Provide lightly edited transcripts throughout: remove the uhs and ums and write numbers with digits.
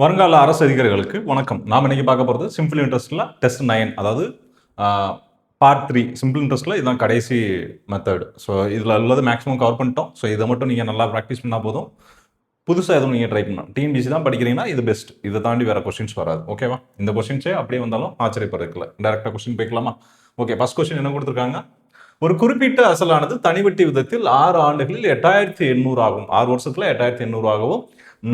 வருங்கால அரசு அதிகாரிகளுக்கு வணக்கம். நாம் இன்னைக்கு பார்க்க போகிறது சிம்பிள் இன்ட்ரெஸ்ட்டில் டெஸ்ட் 9, அதாவது பார்ட் 3 சிம்பிள் இன்ட்ரெஸ்ட்டில் இதுதான் கடைசி மெத்தட். ஸோ இதில் உள்ளது மேக்ஸிமம் கவர் பண்ணிட்டோம். ஸோ இதை மட்டும் நீங்கள் நல்லா ப்ராக்டிஸ் பண்ணால் போதும். புதுசாக எதுவும் நீங்கள் ட்ரை பண்ணலாம். டிஎன்பிசி தான் படிக்கிறீங்கன்னா இது பெஸ்ட். இதை தாண்டி வேறு கொஸ்டின்ஸ் வராது. ஓகேவா? இந்த கொஸ்டின்ஸே அப்படியே வந்தாலும் ஆச்சரியப்படுறதுல டேரெக்டாக கொஸ்டின் போய்க்கலாமா? ஓகே, ஃபர்ஸ்ட் கொஸ்டின் என்ன கொடுத்துருக்காங்க? ஒரு குறிப்பிட்ட அசலானது தனிவட்டி விதத்தில் 6 ஆண்டுகளில் 8800 ஆகும். 6 வருஷத்தில் 8800 ஆகவும்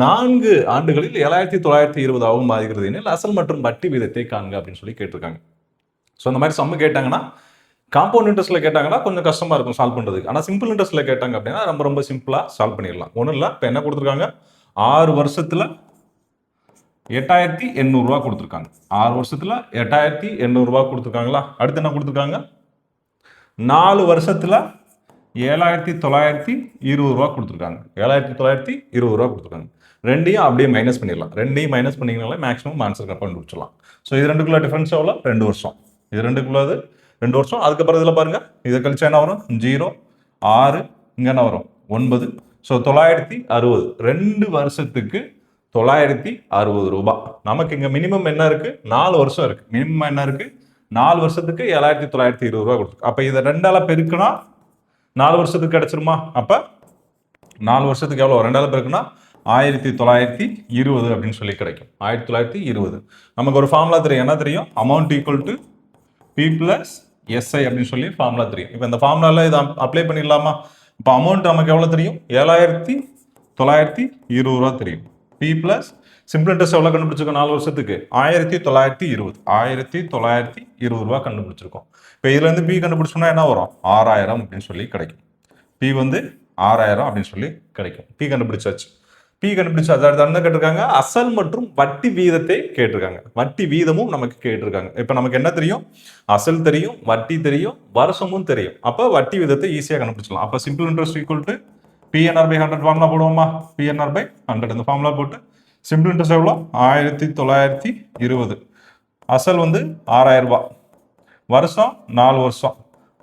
4 ஆண்டுகளில் 7920 ஆகவும் ஆகிறது எனில் அசல் மற்றும் வட்டி விதத்தை காண்க அப்படின்னு சொல்லி கேட்டிருக்காங்க. ஸோ அந்த மாதிரி சம்மு கேட்டாங்கன்னா, காம்பவுண்ட் இன்ட்ரெஸ்ட்ல கேட்டாங்கன்னா கொஞ்சம் கஷ்டமா இருக்கும் சால்வ் பண்றதுக்கு. ஆனால் சிம்பிள் இன்ட்ரெஸ்ட்ல கேட்டாங்க அப்படின்னா ரொம்ப ரொம்ப சிம்பிளா சால்வ் பண்ணிடலாம். ஒன்றும் இல்லை. இப்போ என்ன கொடுத்துருக்காங்க? 6 வருஷத்துல 8800 ரூபா கொடுத்துருக்காங்க. 6 வருஷத்துல 8800 ரூபா கொடுத்துருக்காங்களா? அடுத்து என்ன கொடுத்துருக்காங்க? 4 வருஷத்துல 7920 ரூபா கொடுத்துருக்காங்க. 7920 ரூபா கொடுத்துருக்காங்க. ரெண்டையும் அப்படியே மைனஸ் பண்ணிடலாம். ரெண்டையும் மைனஸ் பண்ணிங்கனாலே மேக்ஸிமம் ஆன்சர் கண்டுபிடிச்சிடலாம். ஸோ இது ரெண்டுக்குள்ள டிஃபரன்ஸ் எவ்வளோ? 2 வருஷம். இது ரெண்டுக்குள்ள 2 வருஷம். அதுக்கப்புறம் இதில் பாருங்க, இதை கழிச்சா என்ன வரும்? 0, 6, இங்கே என்ன வரும்? 9. ஸோ 960. 2 வருஷத்துக்கு 960 ரூபாய். நமக்கு இங்கே மினிமம் என்ன இருக்கு? 4 வருஷம் இருக்கு. மினிமம் என்ன இருக்கு? 4 வருஷத்துக்கு 7920 ரூபா கொடுத்துருக்கு. அப்போ இதை 2ஆல பெருக்குனா 4 வருஷத்துக்கு கிடைச்சிருமா? அப்போ 4 வருஷத்துக்கு எவ்வளோ? 2ஆல பெருக்குனா 1920 அப்படின்னு சொல்லி கிடைக்கும். 1920. நமக்கு ஒரு ஃபார்முலா தெரியும். என்ன தெரியும்? Amount equal to P plus SI அப்படின்னு சொல்லி ஃபார்முலா தெரியும். இப்போ இந்த ஃபார்முலால இதை அப்ளை பண்ணிடலாமா? இப்போ அமௌண்ட் நமக்கு எவ்வளோ தெரியும்? 7920 ரூபா தெரியும். பி பிளஸ் சிம்பிள் இன்ட்ரெஸ்ட் எவ்வளோ கண்டுபிடிச்சிருக்கோம்? 4 வருஷத்துக்கு 1920. 1920 ரூபா கண்டுபிடிச்சிருக்கோம். இப்போ இதுல இருந்து பி கண்டுபிடிச்சோம்னா என்ன வரும்? 6000 அப்படின்னு சொல்லி கிடைக்கும். பி வந்து 6000 அப்படின்னு சொல்லி கிடைக்கும். பி கண்டுபிடிச்சாச்சு. பி கண்டுபிடிச்சு அதாவது என்ன கேட்டிருக்காங்க? அசல் மற்றும் வட்டி வீதத்தை கேட்டிருக்காங்க. வட்டி வீதமும் நமக்கு கேட்டிருக்காங்க. இப்போ நமக்கு என்ன தெரியும்? அசல் தெரியும், வட்டி தெரியும், வருஷமும் தெரியும். அப்போ வட்டி வீதத்தை ஈஸியாக கண்டுபிடிச்சலாம். அப்போ simple interest equal to PNR by 100 formula போடுவோமா? பிஎன்ஆர் பை 100 இந்த ஃபார்முலா போட்டு சிம்பிள் இன்ட்ரெஸ்ட் எவ்வளோ? 1920. அசல் வந்து 6000 ரூபாய். வருஷம் 4 வருஷம்.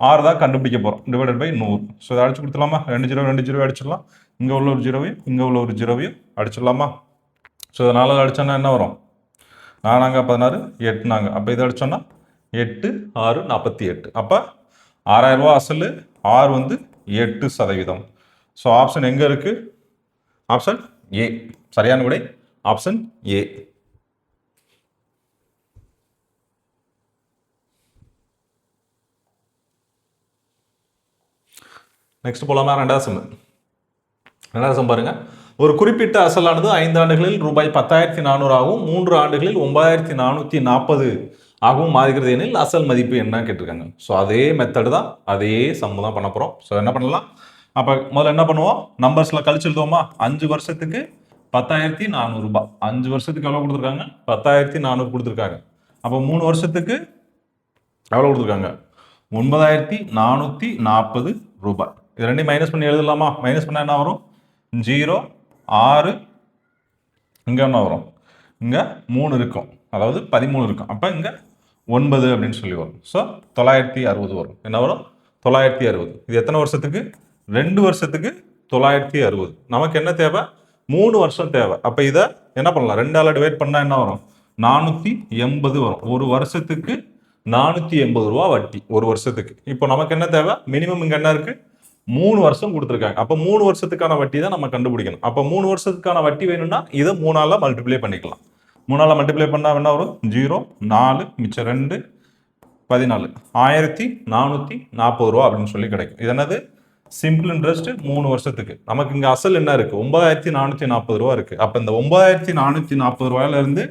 6 தான் கண்டுபிடிக்க போகிறோம். Divided by 100. ஸோ இதை அடிச்சு கொடுத்துலாமா? 2 0 அடிச்சிடலாம். இங்கே உள்ள ஒரு ஜீரோவையும் இங்கே உள்ள ஒரு ஜீரோவையும் அடிச்சிடலாமா? ஸோ இதை 4 அடிச்சோன்னா என்ன வரும்? 4 16, 8. அப்போ இதை அடிச்சோன்னா 8 6 48. அப்போ 6000 ரூபா அசல், 6 வந்து 8%. ஸோ ஆப்ஷன் எங்கே இருக்கு? Option A. சரியான விடை ஆப்ஷன் ஏ. நெக்ஸ்ட் போலாமா? ரெண்டாவது சம் பாருங்க. ஒரு குறிப்பிட்ட அசலானது 5 ஆண்டுகளில் ரூபாய் 10,400 ஆகவும் 3 ஆண்டுகளில் 9,440 ஆகவும் மாறுகிறது எனில் அசல் மதிப்பு என்ன கேட்டிருக்காங்க. ஸோ அதே மெத்தடு தான், அதே சம்மு தான் பண்ண போகிறோம். ஸோ என்ன பண்ணலாம்? அப்போ முதல்ல என்ன பண்ணுவோம்? நம்பர்ஸில் கழிச்சு எழுதுவோமா? 5 வருஷத்துக்கு 10,400 ரூபாய். 5 வருஷத்துக்கு எவ்வளோ கொடுத்துருக்காங்க? 10,400 கொடுத்துருக்காங்க. அப்போ 3 வருஷத்துக்கு எவ்வளோ கொடுத்துருக்காங்க? 9,440 ரூபாய். இது ரெண்டையும் மைனஸ் பண்ணி எழுதலாமா? மைனஸ் பண்ணால் என்ன வரும்? 0, 6, இங்கே என்ன வரும்? இங்கே 3 இருக்கும், அதாவது 13 இருக்கும். அப்போ இங்கே 9 அப்படின்னு சொல்லி வரும். ஸோ 960 வரும். என்ன வரும்? 960. இது எத்தனை வருஷத்துக்கு? 2 வருஷத்துக்கு 960. நமக்கு என்ன தேவை? 3 வருஷம் தேவை. அப்போ இதை என்ன பண்ணலாம்? 2ஆல டிவைட் பண்ணால் என்ன வரும்? 480 வரும். ஒரு வருஷத்துக்கு 480 ரூபா வட்டி. ஒரு வருஷத்துக்கு. இப்போ நமக்கு என்ன தேவை? மினிமம் இங்கே என்ன இருக்கு? 3 வருஷம் கொடுத்துருக்காங்க. அப்போ 3 வருஷத்துக்கான வட்டி தான் நம்ம கண்டுபிடிக்கணும். அப்போ 3 வருஷத்துக்கான வட்டி வேணும்னா இதை 3ஆல மல்டிப்ளை பண்ணிக்கலாம். 3ஆல மல்டிப்ளை பண்ணால் என்ன வரும்? 0, 4, மிச்சம் 2, 14. 1440 ரூபா அப்படின்னு சொல்லி கிடைக்கும். இது என்னது? சிம்பிள் இன்ட்ரெஸ்ட் 3 வருஷத்துக்கு. நமக்கு இங்கே அசல் என்ன இருக்கு? 9,440 ரூபா இருக்கு. அப்போ இந்த 9,440 ரூபாயில இருந்து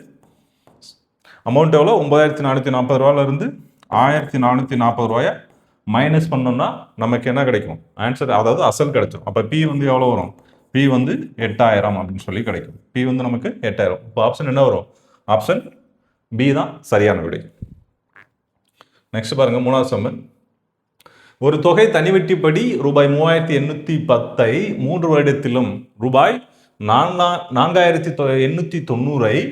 அமௌண்ட் எவ்வளோ? 9,440 ரூபாயில இருந்து 1,440 ரூபாய மைனஸ் பண்ணோம்னா நமக்கு என்ன கிடைக்கும்? ஆன்சர், அதாவது அசல் கிடைச்சிடும். அப்போ பி வந்து எவ்வளோ வரும்? பி வந்து 8000 அப்படின்னு சொல்லி கிடைக்கும். பி வந்து நமக்கு 8000. இப்போ ஆப்ஷன் என்ன வரும்? ஆப்ஷன் பி தான் சரியான விடை. நெக்ஸ்ட் பாருங்க, 3வது சம்மு. ஒரு தொகை தனிவட்டிப்படி ரூபாய் 3,810 3 வருடத்திலும் ரூபாய் 4,890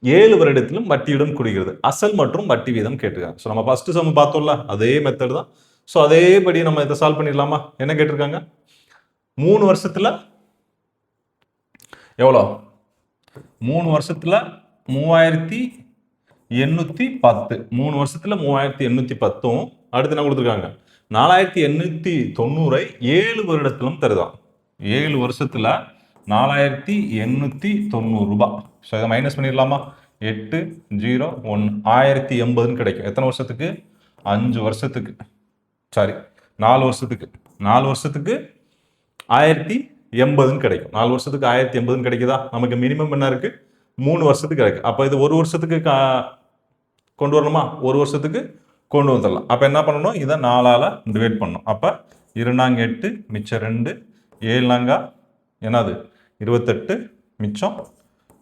7 வருடத்திலும் வட்டியுடன் கூடுகிறது. அசல் மற்றும் வட்டி வீதம் கேட்டிருக்காங்க. ஸோ நம்ம ஃபர்ஸ்ட் சம் பார்த்தோம்ல, அதே மெத்தட் தான். ஸோ அதேபடி நம்ம இதை சால்வ் பண்ணிடலாமா? என்ன கேட்டிருக்காங்க? 3 வருஷத்துல எவ்வளோ? 3 வருஷத்துல 3810, 3 வருஷத்துல 3810. அடுத்து என்ன கொடுத்துருக்காங்க, 4890 7 வருடத்திலும் தருதான். 7 வருஷத்துல 4890 ரூபாய். ஸோ இதை மைனஸ் பண்ணிடலாமா, 8 0 1 1080 கிடைக்கும். எத்தனை வருஷத்துக்கு, 5 வருஷத்துக்கு, சாரி 4 வருஷத்துக்கு. 4 வருஷத்துக்கு 1080 கிடைக்கும். 4 வருஷத்துக்கு 1080 கிடைக்குதா. நமக்கு மினிமம் என்ன இருக்கு, 3 வருஷத்துக்கு இருக்கு. அப்போ இது 1 வருஷத்துக்கு கொண்டு வரணுமா, 1 வருஷத்துக்கு கொண்டு வந்துடலாம். அப்போ என்ன பண்ணணும், இதை 4ஆல் டிவைட் பண்ணணும். அப்போ 2 8 மிச்சம் 2 7 என்னது 28 மிச்சம்.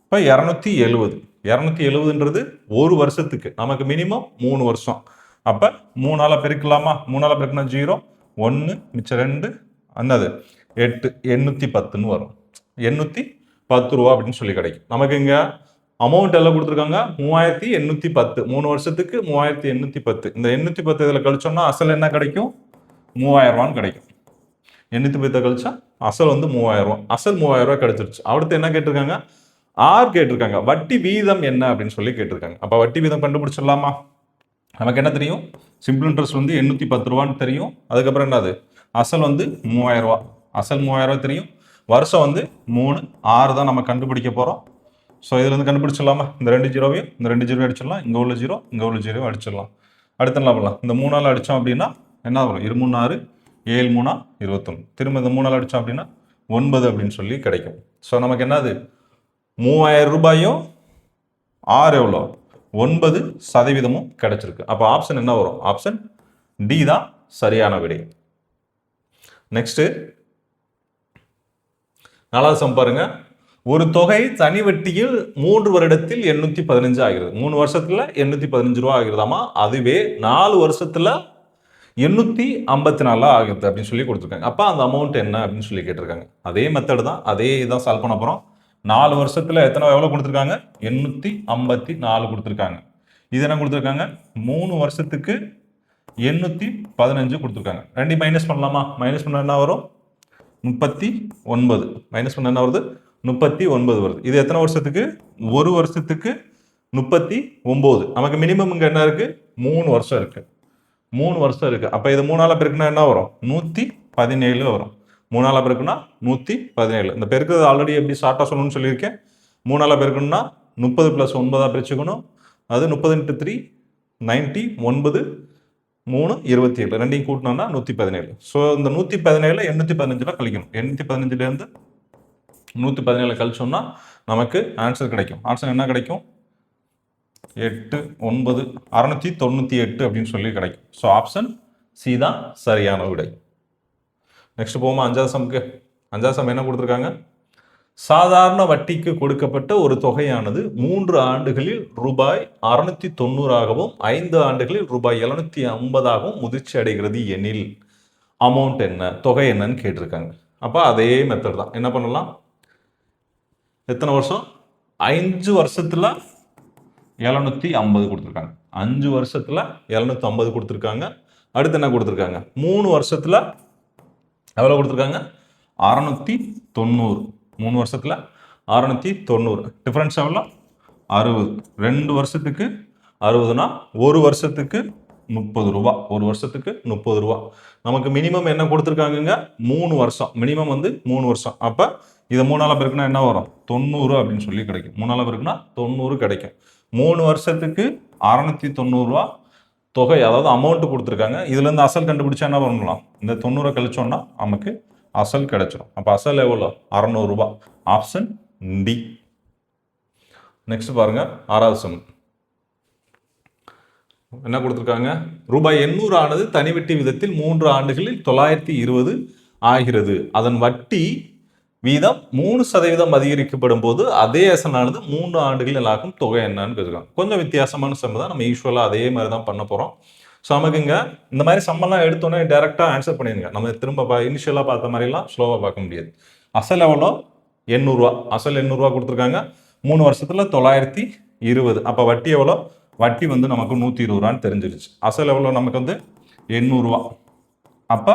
இப்போ 270. 270ன்றது 1 வருஷத்துக்கு. நமக்கு மினிமம் 3 வருஷம். அப்போ 3ஆல் பெருக்கலாமா, 3ஆல் பெருக்கினா 0 1 மிச்சம் 2 என்னது 8 810 வரும். 810 ரூபா அப்படின்னு சொல்லி கிடைக்கும். நமக்கு இங்க அமௌண்ட் எல்லாம் கொடுத்துருக்காங்க 3810. 3 வருஷத்துக்கு 3810. இந்த 810 இதில் கழிச்சோம்னா அசல் என்ன கிடைக்கும், 3000 ரூபான்னு கிடைக்கும். 810 கழிச்சா அசல் வந்து 3000 ரூபா. அசல் 3000 ரூபாய் கிடைச்சிருச்சு. அடுத்து என்ன கேட்டிருக்காங்க, ஆர் கேட்டிருக்காங்க. வட்டி வீதம் என்ன அப்படின்னு சொல்லி கேட்டிருக்காங்க. அப்போ வட்டி வீதம் கண்டுபிடிச்சிடலாமா. நமக்கு என்ன தெரியும், சிம்பிள் இன்ட்ரெஸ்ட் வந்து 810 ரூபான்னு தெரியும். அதுக்கப்புறம் என்னது, அசல் வந்து 3000 ரூபா. அசல் 3000 ரூபா தெரியும். வருஷம் வந்து 3 6 தான் நம்ம கண்டுபிடிக்க போகிறோம். ஸோ இதில் வந்து கண்டுபிடிச்சிடலாமா, இந்த 2 ஜீரோவையும் இந்த 2 ஜீரோ அடிச்சிடலாம். இங்கே உள்ள 0 இங்கே உள்ள 0 அடிச்சிடலாம். அடுத்து என்ன பண்ணலாம், இந்த 3ஆல் அடித்தோம் அப்படின்னா என்ன வரும், 2 3 6 7 3 21. திரும்ப இந்த 3ஆல் அடித்தோம் அப்படின்னா 9 அப்படின்னு சொல்லி கிடைக்கும். ஸோ நமக்கு என்னது, 3000 ரூபாயும் 6 எவ்வளோ 9% கிடைச்சிருக்கு. அப்போ ஆப்ஷன் என்ன வரும், ஆப்ஷன் டி தான் சரியான விடை. நெக்ஸ்ட் 4வது சம் பாருங்க. ஒரு தொகை தனி வட்டியில் 3 வருடத்தில் 815 ஆகிறது. 3 வருஷத்துல 815 ரூபா ஆகிறதாமா. அதுவே 4 வருஷத்துல 854 ஆகுது அப்படின்னு சொல்லி கொடுத்துருக்காங்க. அப்போ அந்த அமௌண்ட் என்ன அப்படின்னு சொல்லி கேட்டிருக்காங்க. அதே மெத்தட் தான், அதே இதான் சால்வ் பண்ண போகிறோம். 4 வருஷத்துல எவ்வளோ கொடுத்துருக்காங்க, 854 கொடுத்துருக்காங்க. இது என்ன கொடுத்துருக்காங்க, 3 வருஷத்துக்கு 815 கொடுத்துருக்காங்க. 2 மைனஸ் பண்ணலாமா, மைனஸ் பண்ண என்ன வரும், 39. மைனஸ் பண்ண என்ன வருது, 39 வருது. இது எத்தனை வருஷத்துக்கு, 1 வருஷத்துக்கு 39. நமக்கு மினிமம் இங்கே என்ன இருக்கு, 3 வருஷம் இருக்கு. 3 வருஷம் இருக்கு. அப்போ இது 3ஆல் பெருக்குனா என்ன வரும், 117 வரும். 3ஆல் பெருக்குனா 117. இந்த பெருக்குறது ஆல்ரெடி எப்படி ஷார்ட்டாக சொல்லணும்னு சொல்லியிருக்கேன். 3ஆல் பெருக்கணும்னா 30 + 9 பிரிச்சுக்கணும். அது 30 × 3 90 9 3 27. ரெண்டையும் கூட்டினோம்னா 117. ஸோ இந்த 117 815 கழிக்கணும். 815லேருந்து 117 கழிச்சோம்னா நமக்கு ஆன்சர் கிடைக்கும். ஆன்சர் என்ன கிடைக்கும், 8 9 698 அப்படின்னு சொல்லி கிடைக்கும். ஸோ ஆப்ஷன் சி தான் சரியான விடை. நெக்ஸ்ட் போமா 5வது சம்க்கு. 5வது சம் என்ன கொடுத்துருக்காங்க, சாதாரண வட்டிக்கு கொடுக்கப்பட்ட ஒரு தொகையானது 3 ஆண்டுகளில் ரூபாய் 690ஆகவும் 5 ஆண்டுகளில் ரூபாய் 750ஆகவும் முதிர்ச்சி அடைகிறது எனில் அமௌண்ட் என்ன, தொகை என்னன்னு கேட்டிருக்காங்க. அப்போ அதே மெத்தட் தான். என்ன பண்ணலாம், எத்தனை வருஷம், 5 வருஷத்துல 750 கொடுத்துருக்காங்க. 5 வருஷத்துல 750 கொடுத்துருக்காங்க. அடுத்து என்ன கொடுத்துருக்காங்க, 3 வருஷத்துல எவ்வளோ கொடுத்துருக்காங்க, 690. 3 வருஷத்துல 690. டிஃபரன்ஸ் எவ்வளோ, 60. 2 வருஷத்துக்கு 60னா 1 வருஷத்துக்கு 30 ரூபா. 1 வருஷத்துக்கு 30 ரூபா. நமக்கு மினிமம் என்ன கொடுத்துருக்காங்க, 3 வருஷம். மினிமம் வந்து 3 வருஷம். அப்போ இதை 3ஆல் பெருக்குனா என்ன வரும், 90 அப்படின்னு சொல்லி கிடைக்கும். 3ஆல் பெருக்குனா 90 கிடைக்கும். 3 வருஷத்துக்கு 690 ரூபா தொகை, அதாவது அமௌண்ட் கொடுத்துருக்காங்க. இதுலேருந்து அசல் கண்டுபிடிச்சா என்ன பண்ணலாம், இந்த 90 கழிச்சோம்னா நமக்கு அசல் கிடைச்சிடும். அப்போ அசல் எவ்வளோ, 600 ரூபா. Option D. நெக்ஸ்ட் பாருங்க 6வது சம் என்ன கொடுத்துருக்காங்க, ரூபாய் 800 ஆனது தனிவட்டி விதத்தில் 3 ஆண்டுகளில் 920 ஆகிறது. அதன் வட்டி வீதம் 3% அதிகரிக்கப்படும் போது அதே அசலானது 3 ஆண்டுகளில் ஆகும் தொகை என்னன்னு கேட்குறாங்க. கொஞ்சம் வித்தியாசமான சம் தான். நம்ம யூஸ்வலாக அதே மாதிரி தான் பண்ண போகிறோம். ஸோ நமக்கு இங்கே இந்த மாதிரி சம்மெல்லாம் எடுத்தோன்னே டேரெக்டாக ஆன்சர் பண்ணிடுங்க. நம்ம திரும்ப இனிஷியலாக பார்த்த மாதிரிலாம் ஸ்லோவாக பார்க்க முடியாது. அசல் எவ்வளோ, 800 ரூபா. அசல் 800 ரூபா கொடுத்துருக்காங்க. 3 வருஷத்தில் 920. அப்போ வட்டி எவ்வளோ, வட்டி வந்து நமக்கு 120 ரூபான்னு தெரிஞ்சிருச்சு. அசல் எவ்வளோ, நமக்கு வந்து 800 ரூபா. அப்போ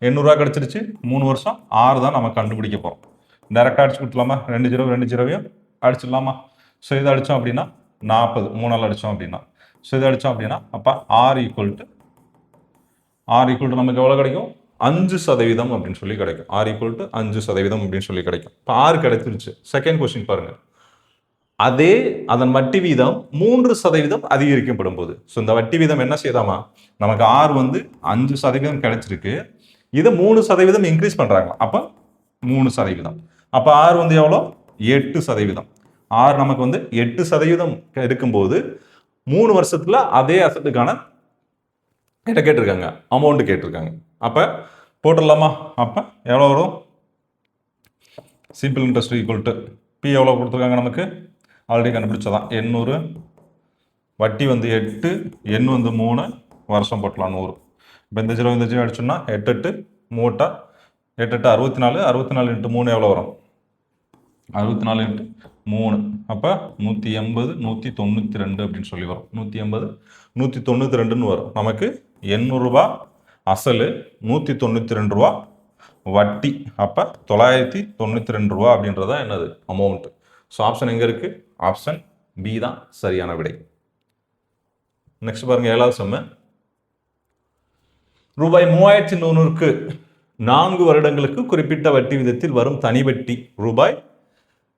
800 ரூபா கிடச்சிருச்சு. 3 வருஷம் 6 தான் நம்ம கண்டுபிடிக்க போகிறோம். டேரெக்டாக அடிச்சு கொடுத்துலாமா, 2 0 2 0 அடிச்சிடலாமா? ஸோ இதை அடித்தோம் அப்படின்னா 40 3ஆல் அடித்தோம் அப்படின்னா. ஸோ இதை அடித்தோம் அப்படின்னா அப்போ ஆர் ஈக்குவல் டு நமக்கு எவ்வளோ கிடைக்கும்? 5% அப்படின்னு சொல்லி கிடைக்கும். ஆர் ஈக்குவல் டு 5% அப்படின்னு சொல்லி கிடைக்கும். இப்போ ஆறு கிடைச்சிருச்சு. செகண்ட் கொஸ்டின் பாருங்க. அதே அதன் வட்டி வீதம் 3% அதிகரிக்கப்படும் போது. ஸோ இந்த வட்டி வீதம் என்ன செய்தாமா? நமக்கு ஆர் வந்து 5% கிடைச்சிருக்கு. இதை 3% இன்க்ரீஸ் பண்றாங்க. அப்போ 3%. அப்போ ஆர் வந்து எவ்வளோ? 8%. ஆர் நமக்கு வந்து 8% இருக்கும்போது 3 வருஷத்துல அதே அசட்டுக்கான என்ன கேட்டிருக்காங்க? அமௌண்ட் கேட்டிருக்காங்க. அப்போ போட்டுடலாமா? அப்போ எவ்வளோ வரும்? Simple interest equal to P எவ்வளோ கொடுத்துருக்காங்க நமக்கு? ஆல்ரெடி கண்டுபிடிச்சதான் 800, வட்டி வந்து 8, எண் வந்து 3, வருஷம் போட்டலாம் 100. இப்போ இந்த 0 அடிச்சோம்னா 8 8 3 8 8 64, 64 இன்ட்டு 3 எவ்வளோ வரும்? 64 இன்ட்டு 3 அப்போ 180 192 அப்படின்னு சொல்லி வரும். 180 192ன்னு வரும். நமக்கு 800 ரூபா அசல், 192 ரூபா வட்டி. அப்போ 992 ரூபா அப்படின்றதா என்னது? அமௌண்ட். ஸோ ஆப்ஷன் எங்கே இருக்குது? ஆப்ஷன் பி தான் சரியான விடை. நெக்ஸ்ட் பாருங்க, 7வது சம்மு. ரூபாய் 3100க்கு 4 வருடங்களுக்கு குறிப்பிட்ட வட்டி விதத்தில் வரும் தனி வட்டி ரூபாய்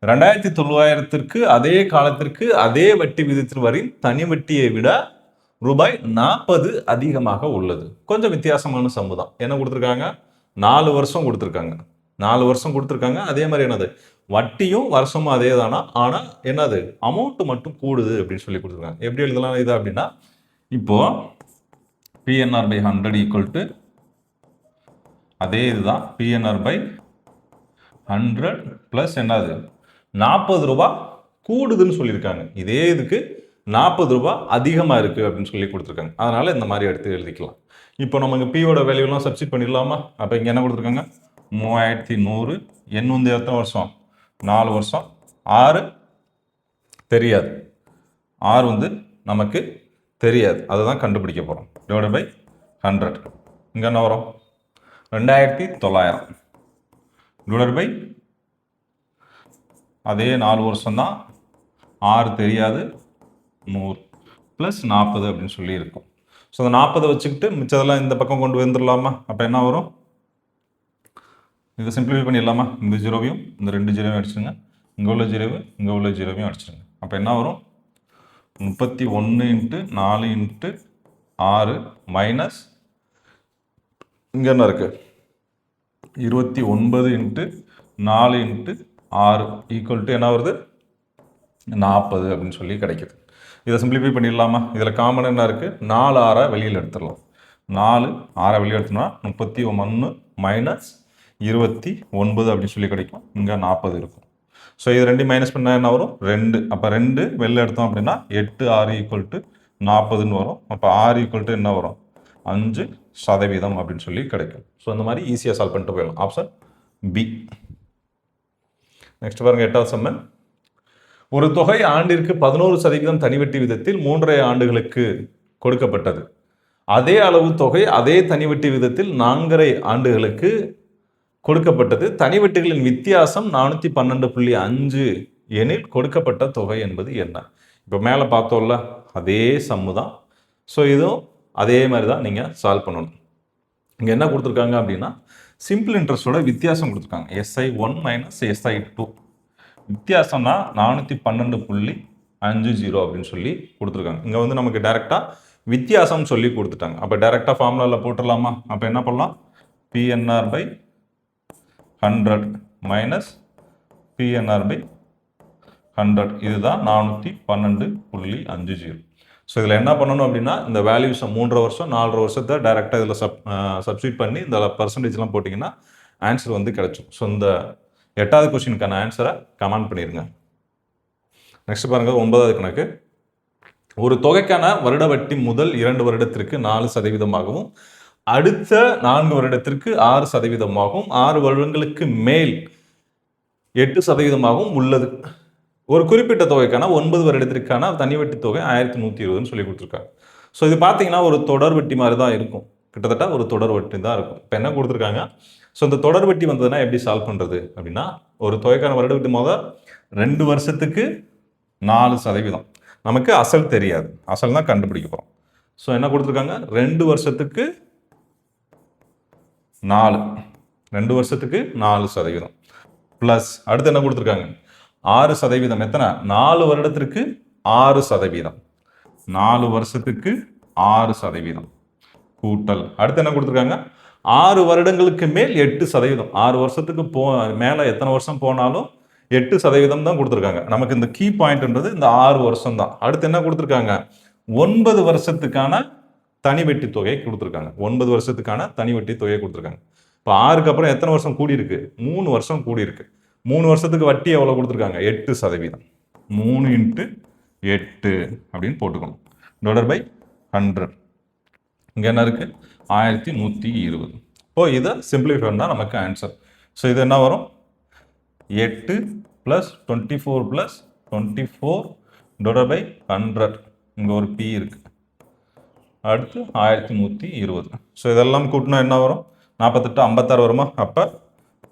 2900க்கு அதே காலத்திற்கு அதே வட்டி விதத்தில் வரும் தனி வட்டியை விட ரூபாய் 40 அதிகமாக உள்ளது. கொஞ்சம் வித்தியாசமான சம்மு தான். என்ன கொடுத்துருக்காங்க? 4 வருஷம் கொடுத்துருக்காங்க. 4 வருஷம் கொடுத்துருக்காங்க. அதே மாதிரி என்னது? வட்டியும் வருஷமும் அதே தானா, ஆனால் என்னது? அமௌண்ட் மட்டும் கூடுது அப்படின்னு சொல்லி கொடுத்துருக்காங்க. எப்படி எழுதலாம் இது அப்படின்னா, இப்போ பிஎன்ஆர் பை 100 ஈக்குவல் டு அதே இதுதான் பிஎன்ஆர் பை 100 ப்ளஸ் என்னது? 40 ரூபா கூடுதுன்னு சொல்லியிருக்காங்க. இதே இதுக்கு 40 ரூபா அதிகமாக இருக்குது அப்படின்னு சொல்லி கொடுத்துருக்காங்க. அதனால இந்த மாதிரி எடுத்து எழுதிக்கலாம். இப்போ நமக்கு பியோட வேல்யூலாம் சப்ஸ்டிட் பண்ணிடலாமா? அப்போ இங்கே என்ன கொடுத்துருக்காங்க? 3100. எண் வந்து எத்தனை வருஷம்? 4 வருஷம். ஆறு தெரியாது. ஆறு வந்து நமக்கு தெரியாது. அதை தான் கண்டுபிடிக்க போகிறோம். Divide by 100. இங்கே என்ன வரும்? 2900 டிவைட் பை அதே 4 வருஷம்தான். ஆறு தெரியாது. 100 ப்ளஸ் 40 அப்படின்னு சொல்லி இருக்கும். ஸோ அந்த 40 வச்சுக்கிட்டு மிச்சதெல்லாம் இந்த பக்கம் கொண்டு வந்துடலாமா? அப்போ என்ன வரும்? இதை சிம்பிளிஃபை பண்ணிடலாமா? இந்த 0வையும் இந்த 2 0வையும் அடிச்சிருங்க. இங்கே உள்ள 0 இங்கே உள்ள 0வையும் அடிச்சிருங்க. அப்போ என்ன வரும்? 31 இன்ட்டு 4 இன்ட்டு 6 மைனஸ் இங்கே என்ன இருக்குது? 29 இன்ட்டு 4 இன்ட்டு 6 ஈக்குவல் டு என்ன வருது? 40 அப்படின்னு சொல்லி கிடைக்குது. இதை சிம்பிளிஃபை பண்ணிடலாமா? இதில் காமன் என்ன இருக்குது? 4 6 வெளியில் எடுத்துடலாம். 4 6 வெளியே எடுத்தோம்னா 31 மைனஸ் 29 அப்படின்னு சொல்லி கிடைக்கும். இங்கே 40 இருக்கும். ஸோ இது 2 மைனஸ் பண்ணால் என்ன வரும்? 2. அப்போ 2 வெளில எடுத்தோம் அப்படின்னா 8 6 ஈக்குவல் டு 40ன்னு வரும். அப்போ 6 ஈக்குவல் டு என்ன வரும்? 5% அப்படின்னு சொல்லி கிடைக்கும். ஸோ அந்த மாதிரி ஈஸியாக சால்வ் பண்ணிட்டு போயிடலாம். Option B. நெக்ஸ்ட் பாருங்க, 8வது சம்மு. ஒரு தொகை ஆண்டிற்கு 11% தனிவட்டி விதத்தில் 3.5 ஆண்டுகளுக்கு கொடுக்கப்பட்டது. அதே அளவு தொகை அதே தனிவட்டி விதத்தில் 4.5 ஆண்டுகளுக்கு கொடுக்கப்பட்டது. தனிவட்டிகளின் வித்தியாசம் 412.5 எனில் கொடுக்கப்பட்ட தொகை என்பது என்ன? இப்போ மேலே பார்த்தோம்ல, அதே சம்மு தான். ஸோ இதுவும் அதே மாதிரி தான் நீங்கள் சால்வ் பண்ணணும். இங்கே என்ன கொடுத்துருக்காங்க அப்படின்னா, சிம்பிள் இன்ட்ரெஸ்டோட வித்தியாசம் கொடுத்துருக்காங்க. SI1 மைனஸ் SI2 வித்தியாசம்னா 412.50 அப்படின்னு சொல்லி கொடுத்துருக்காங்க. இங்கே வந்து நமக்கு டைரெக்டாக வித்தியாசம் சொல்லி கொடுத்துட்டாங்க. அப்போ டைரெக்டாக ஃபார்முலாவில் போட்டுடலாமா? அப்போ என்ன பண்ணலாம்? PNR by 100 minus PNR by 100 இதுதான் 412.50. ஸோ இதில் என்ன பண்ணணும் அப்படின்னா, இந்த வேல்யூஸை 3.5 வருஷம் 4.5 வருஷத்தை டைரெக்டாக இதில் சப்ஸ்டியூட் பண்ணி இந்த பர்சன்டேஜ்லாம் போட்டிங்கன்னா ஆன்சர் வந்து கிடைக்கும். ஸோ இந்த 8வது கொஸ்டினுக்கான ஆன்சரை கமெண்ட் பண்ணிடுங்க. நெக்ஸ்ட் பாருங்கள், 9வது கணக்கு. ஒரு தொகைக்கான வருட வட்டி முதல் 2 வருடத்திற்கு 4%, அடுத்த 4 வருடத்திற்கு 6%, 6 வருடங்களுக்கு மேல் 8% உள்ளது. ஒரு குறிப்பிட்ட தொகைக்கான 9 வருடத்திற்கான தனி வட்டி தொகை 1120 சொல்லி கொடுத்துருக்காங்க. ஸோ இது பார்த்தீங்கன்னா ஒரு தொடர் வட்டி மாதிரி தான் இருக்கும். கிட்டத்தட்ட ஒரு தொடர் வட்டி தான் இருக்கும். இப்போ என்ன கொடுத்துருக்காங்க? ஸோ இந்த தொடர் வட்டி வந்ததுன்னா எப்படி சால்வ் பண்ணுறது அப்படின்னா, ஒரு தொகைக்கான வருட வட்டி முதல் 2 வருஷத்துக்கு 4%. நமக்கு அசல் தெரியாது, அசல் தான் கண்டுபிடிக்க போகிறோம். ஸோ என்ன கொடுத்துருக்காங்க, 2 வருஷத்துக்கு 4, 2 வருஷத்துக்கு 4% ப்ளஸ் அடுத்து என்ன கொடுத்துருக்காங்க 6%. எத்தனை, 4 வருடத்திற்கு 6%, 4 வருஷத்துக்கு 6% கூட்டல் அடுத்து என்ன கொடுத்துருக்காங்க 6 வருடங்களுக்கு மேல் 8%. 6 வருஷத்துக்கு மேலே எத்தனை வருஷம் போனாலும் 8% தான் கொடுத்துருக்காங்க. நமக்கு இந்த கீ பாயிண்ட்ன்றது இந்த 6 வருஷம் தான். அடுத்து என்ன கொடுத்துருக்காங்க, 9 வருஷத்துக்கான தனி வெட்டி தொகையை கொடுத்துருக்காங்க. 9 வருஷத்துக்கான தனி வெட்டி தொகையை கொடுத்துருக்காங்க. இப்போ 6க்கு அப்புறம் எத்தனை வருஷம் கூடியிருக்கு, 3 வருஷம் கூடியிருக்கு. 3 வருஷத்துக்கு வட்டி எவ்வளோ கொடுத்துருக்காங்க, 8%. 3 × 8 அப்படின்னு போட்டுக்கணும். Divided by 100. இங்கே என்ன இருக்கு, 1120. இப்போ இதை சிம்பிளிஃபை பண்ணால் நமக்கு ஆன்சர். ஸோ இது என்ன வரும், 8 + 24 + 24 டிவைடட் பை 100. இங்கே ஒரு பி இருக்கு. அடுத்து 1120. ஸோ இதெல்லாம் கூட்டினா என்ன வரும், 48 56 வருமா. அப்போ